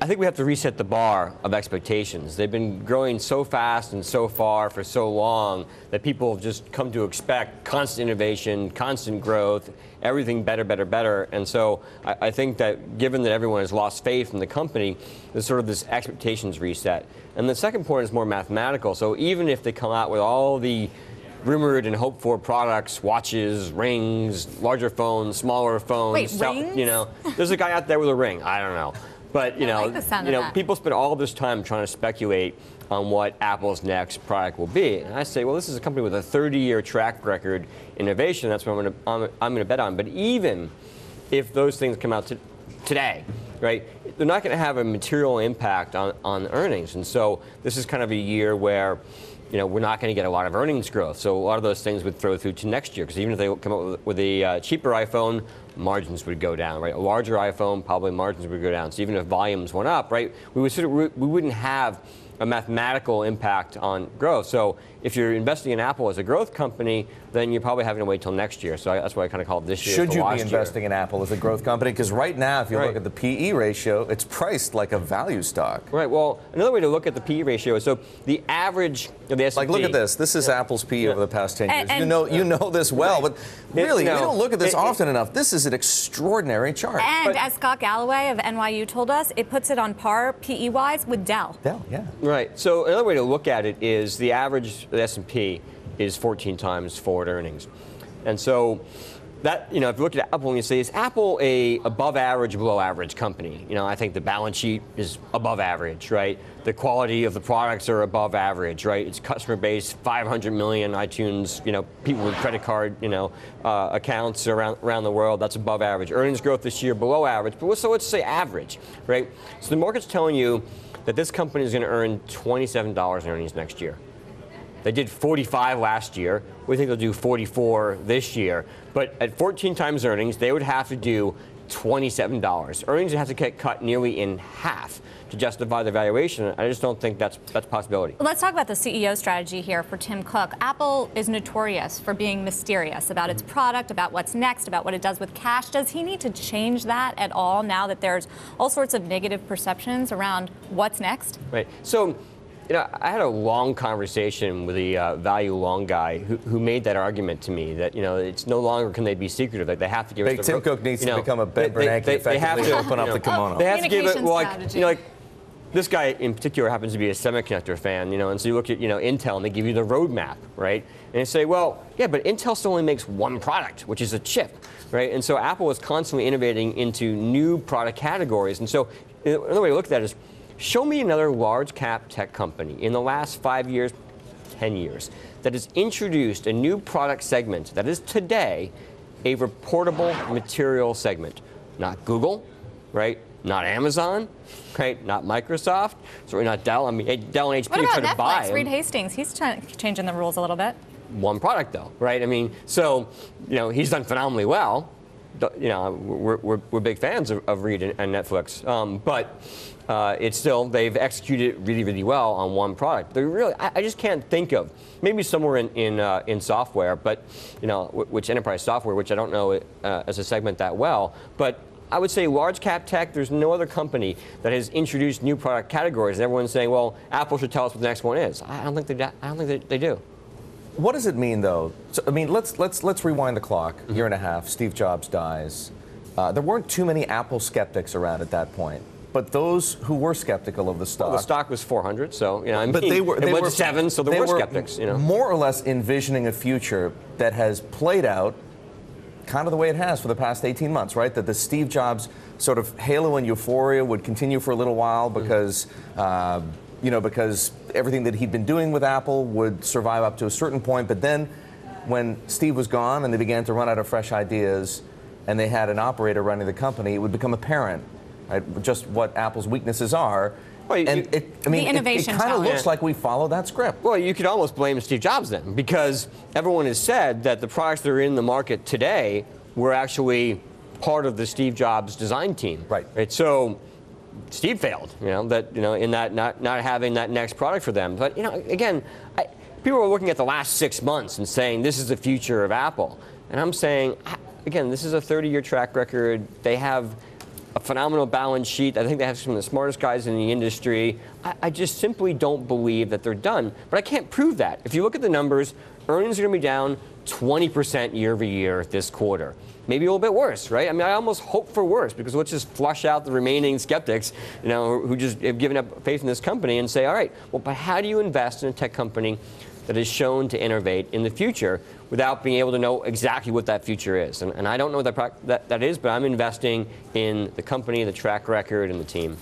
I think we have to reset the bar of expectations. They've been growing so fast and so far for so long that people have just come to expect constant innovation, constant growth, everything better, better, better. And so I think that given that everyone has lost faith in the company, there's sort of this expectations reset. And the second point is more mathematical. So even if they come out with all the rumored and hoped for products, watches, rings, larger phones, smaller phones. Wait, rings? You know, there's a guy out there with a ring. I don't know. But I like the sound of that. people spend all this time trying to speculate on what Apple's next product will be. And I say, well, this is a company with a 30-year track record in innovation. That's what I'm going to bet on. But even if those things come out today, right, they're not going to have a material impact on earnings. And so this is kind of a year where we're not going to get a lot of earnings growth. So a lot of those things would throw through to next year, because even if they come up with a cheaper iPhone, margins would go down, right? A larger iPhone, probably margins would go down. So even if volumes went up, right, we wouldn't have a mathematical impact on growth. So if you're investing in Apple as a growth company, then you're probably having to wait till next year. So that's why I kind of call it this year. Should you be investing in Apple as a growth company? Because right now, if you look at the PE ratio, it's priced like a value stock. Right. Well, another way to look at the PE ratio is so the average of the S&P. Like, look at this. This is Apple's PE over the past 10 years. You know this well, but really, we don't look at this often enough. This is an extraordinary chart. And as Scott Galloway of NYU told us, it puts it on par PE-wise with Dell. Dell, yeah. Right. So another way to look at it is the average of the S&P is 14 times forward earnings. And so that, if you look at Apple and you say, is Apple a above average, below average company? I think the balance sheet is above average, right? The quality of the products are above average, right? Its customer base, 500 million iTunes, people with credit card, accounts around the world, that's above average. Earnings growth this year, below average, but so let's say average, right? So the market's telling you that this company is going to earn $27 in earnings next year. They did 45 last year. We think they'll do 44 this year. But at 14 times earnings, they would have to do $27. Earnings would have to get cut nearly in half to justify the valuation. I just don't think that's a possibility. Let's talk about the CEO strategy here for Tim Cook. Apple is notorious for being mysterious about its product, about what's next, about what it does with cash. Does he need to change that at all now that there's all sorts of negative perceptions around what's next? Right. So, I had a long conversation with a value long guy who made that argument to me that, it's no longer can they be secretive. Like they have to give us Tim Cook needs to become a Ben Bernanke, effectively open up the kimono. They have to give it, like this guy in particular happens to be a semiconductor fan, and so you look at, Intel and they give you the roadmap, right? And you say, well, yeah, but Intel still only makes one product, which is a chip, right? And so Apple is constantly innovating into new product categories. And so another way to look at that is, show me another large cap tech company in the last 5 years, 10 years, that has introduced a new product segment that is today a reportable material segment. Not Google, right? Not Amazon, right? Not Microsoft, certainly not Dell. I mean, Dell and HP what try about to buy Netflix? Reed Hastings, he's changing the rules a little bit. One product, though, right? I mean, so, he's done phenomenally well. We're big fans of Reed and Netflix, but it's still, they've executed really, really well on one product. They really, I just can't think of, maybe somewhere in software, but which enterprise software, which I don't know as a segment that well, but I would say large cap tech, there's no other company that has introduced new product categories. And everyone's saying, well, Apple should tell us what the next one is. I don't think they do. What does it mean, though? So, I mean, let's rewind the clock. A year and a half, Steve Jobs dies. There weren't too many Apple skeptics around at that point. But those who were skeptical of the stock, well, the stock was 400, so but they were 7, so there were skeptics. More or less envisioning a future that has played out kind of the way it has for the past 18 months, right? That the Steve Jobs sort of halo and euphoria would continue for a little while because, because everything that he'd been doing with Apple would survive up to a certain point. But then when Steve was gone and they began to run out of fresh ideas and they had an operator running the company, it would become apparent, right, just what Apple's weaknesses are. Well, it kind of looks like we follow that script. Well, you could almost blame Steve Jobs then, because everyone has said that the products that are in the market today were actually part of the Steve Jobs design team. Right. So Steve failed, in that not having that next product for them. But again, people are looking at the last 6 months and saying this is the future of Apple, and I'm saying, again, this is a 30-year track record. They have a phenomenal balance sheet. I think they have some of the smartest guys in the industry. I just simply don't believe that they're done. But I can't prove that. If you look at the numbers, earnings are going to be down 20% year over year this quarter. Maybe a little bit worse, right? I mean, I almost hope for worse, because let's just flush out the remaining skeptics, who just have given up faith in this company and say, all right, well, but how do you invest in a tech company that is shown to innovate in the future without being able to know exactly what that future is? And I don't know what that is, but I'm investing in the company, the track record, and the team.